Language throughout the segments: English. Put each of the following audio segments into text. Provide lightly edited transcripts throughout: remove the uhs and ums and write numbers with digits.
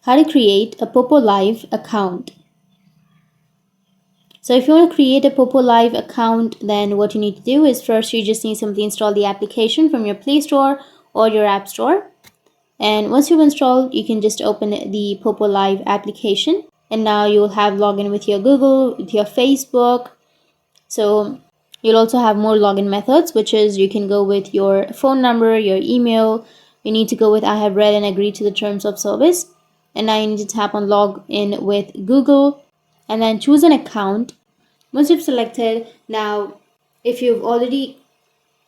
How to create a Poppo Live account. So if you want to create a Poppo Live account, then what you need to do is first you just need simply install the application from your Play Store or your App Store. And once you've installed, you can just open the Poppo Live application. And now you will have login with your Google, with your Facebook. So you'll also have more login methods, which is you can go with your phone number, your email. You need to go with I have read and agreed to the terms of service. And now you need to tap on log in with Google and then choose an account. Once you've selected, now if you've already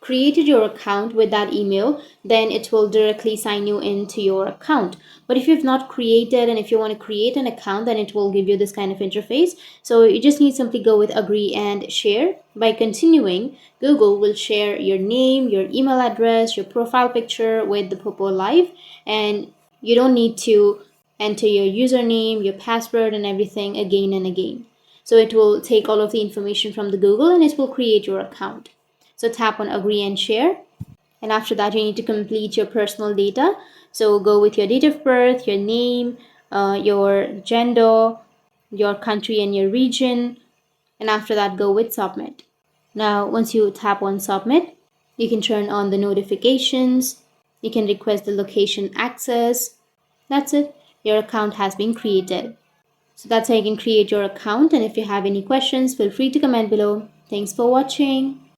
created your account with that email, then it will directly sign you into your account. But if you've not created, and if you want to create an account, then it will give you this kind of interface. So you just need simply go with agree and share. By continuing, Google will share your name, your email address, your profile picture with the Poppo Live, and you don't need to enter your username, your password, and everything again and again. So it will take all of the information from the Google and it will create your account. So tap on agree and share. And after that, you need to complete your personal data. So go with your date of birth, your name, your gender, your country and your region. And after that, go with submit. Now, once you tap on submit, you can turn on the notifications. You can request the location access. That's it. Your account has been created. So that's how you can create your account. And if you have any questions, feel free to comment below. Thanks for watching.